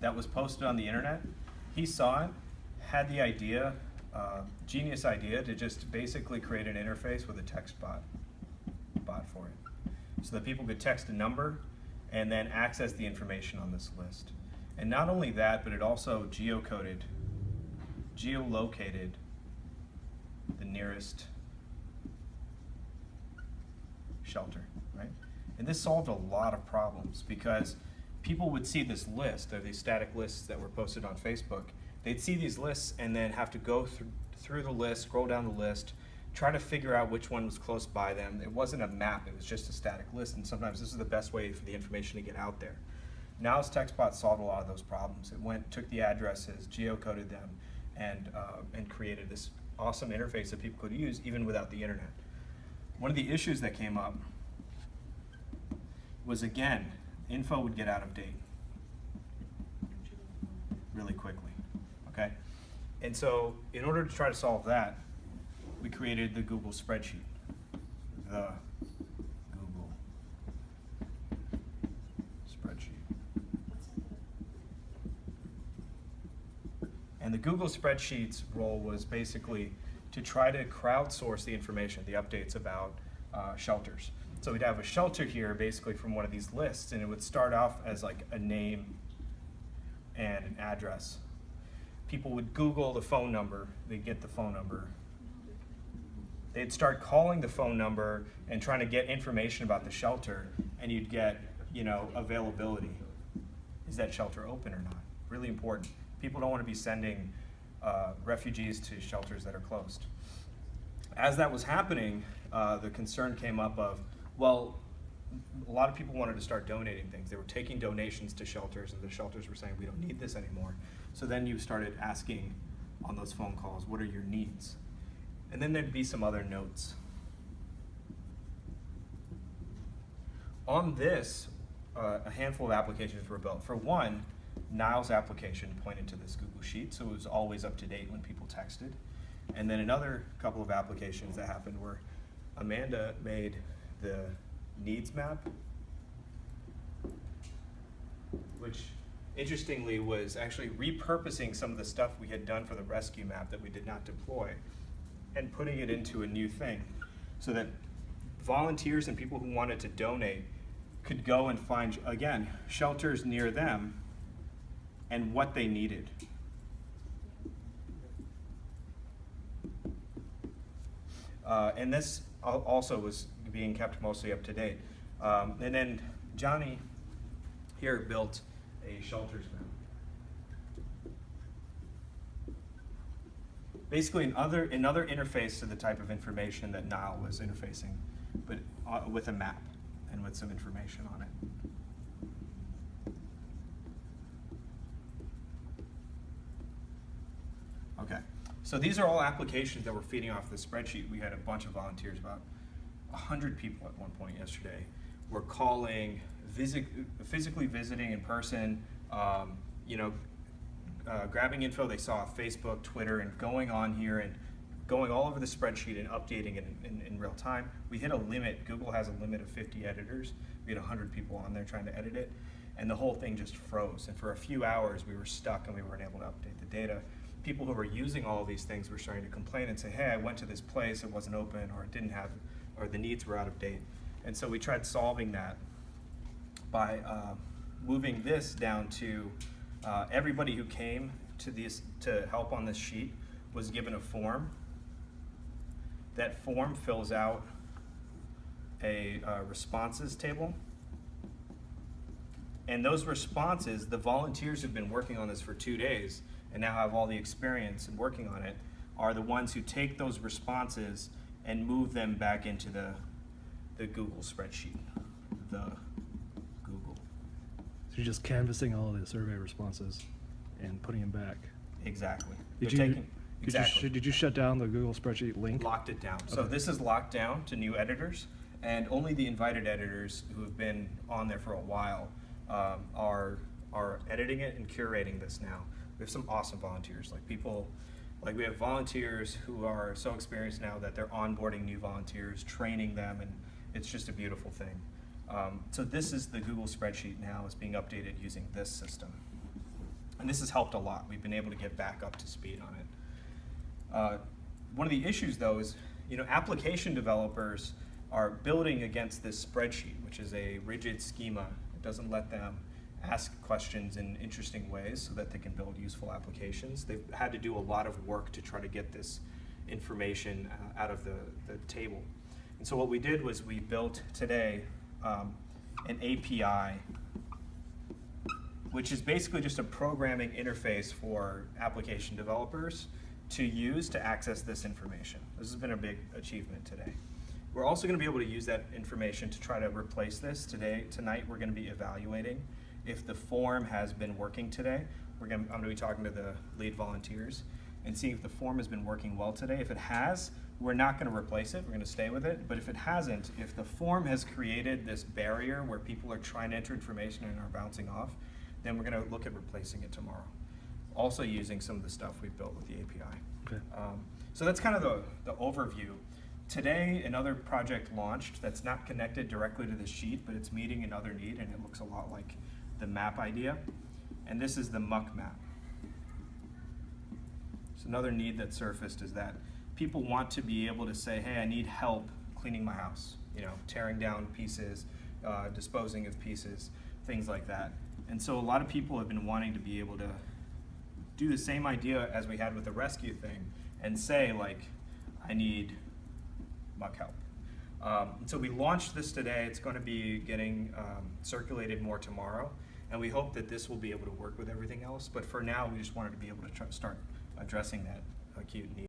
that was posted on the internet. He saw it, had the idea, genius idea, to just basically create an interface with a text bot for it, so that people could text a number and then access the information on this list. And not only that, but it also geolocated the nearest shelter, right? And this solved a lot of problems, because people would see this list, or these static lists that were posted on Facebook. They'd see these lists and then have to go through the list, scroll down the list, try to figure out which one was close by them. It wasn't a map, it was just a static list, and sometimes this is the best way for the information to get out there. Now's TextBot solved a lot of those problems. It took the addresses, geocoded them, and created this awesome interface that people could use even without the internet. One of the issues that came up was, again, info would get out of date really quickly, okay? And so in order to try to solve that, we created the Google spreadsheet, the Google spreadsheet. And the Google spreadsheet's role was basically to try to crowdsource the information, the updates about shelters. So we'd have a shelter here basically from one of these lists, and it would start off as like a name and an address. People would Google the phone number, they'd get the phone number. They'd start calling the phone number and trying to get information about the shelter, and you'd get, availability. Is that shelter open or not? Really important. People don't want to be sending refugees to shelters that are closed. As that was happening, the concern came up of, well, a lot of people wanted to start donating things. They were taking donations to shelters, and the shelters were saying, we don't need this anymore. So then you started asking on those phone calls, what are your needs? And then there'd be some other notes. On this, a handful of applications were built. For one, Niall's application pointed to this Google Sheet, so it was always up to date when people texted. And then another couple of applications that happened were Amanda made the needs map, which interestingly was actually repurposing some of the stuff we had done for the rescue map that we did not deploy, and putting it into a new thing, so that volunteers and people who wanted to donate could go and find, again, shelters near them and what they needed. And this also was being kept mostly up to date. And then Johnny here built a shelters map. Basically another interface to the type of information that Niall was interfacing, but with a map and with some information on it. Okay, so these are all applications that were feeding off the spreadsheet. We had a bunch of volunteers, about 100 people at one point yesterday, were calling, physically visiting in person, grabbing info they saw off Facebook, Twitter, and going on here and going all over the spreadsheet and updating it in real time. We hit a limit. Google has a limit of 50 editors. We had 100 people on there trying to edit it, and the whole thing just froze. And for a few hours, we were stuck and we weren't able to update the data. People who were using all of these things were starting to complain and say, hey, I went to this place, it wasn't open, or it didn't have, or the needs were out of date. And so we tried solving that by moving this down to everybody who came to help on this sheet was given a form. That form fills out a responses table. And those responses, the volunteers who've been working on this for 2 days and now have all the experience in working on it, are the ones who take those responses and move them back into the Google spreadsheet, the Google. So you're just canvassing all of the survey responses and putting them back. Exactly. Did you shut down the Google spreadsheet link? Locked it down. Okay. So this is locked down to new editors, and only the invited editors who have been on there for a while are editing it and curating this now. We have some awesome volunteers, we have volunteers who are so experienced now that they're onboarding new volunteers, training them, and it's just a beautiful thing. So this is the Google spreadsheet now. It's being updated using this system. And this has helped a lot. We've been able to get back up to speed on it. One of the issues though is, application developers are building against this spreadsheet, which is a rigid schema. It doesn't let them ask questions in interesting ways so that they can build useful applications. They've had to do a lot of work to try to get this information out of the table. And so what we did was we built today an API, which is basically just a programming interface for application developers to use to access this information. This has been a big achievement today. We're also going to be able to use that information to try to replace this. Tonight we're going to be evaluating if the form has been working today. I'm going to be talking to the lead volunteers and seeing if the form has been working well today. If it has, we're not going to replace it, we're going to stay with it. But if it hasn't, if the form has created this barrier where people are trying to enter information and are bouncing off, then we're going to look at replacing it tomorrow. Also using some of the stuff we've built with the API. Okay. So that's kind of the overview. Today, another project launched that's not connected directly to the sheet, but it's meeting another need, and it looks a lot like the map idea. And this is the muck map. So another need that surfaced is that people want to be able to say, hey, I need help cleaning my house, tearing down pieces, disposing of pieces, things like that. And so a lot of people have been wanting to be able to do the same idea as we had with the rescue thing and say, like, I need muck help. And so we launched this today. It's going to be getting circulated more tomorrow. And we hope that this will be able to work with everything else. But for now, we just wanted to be able to start addressing that acute need.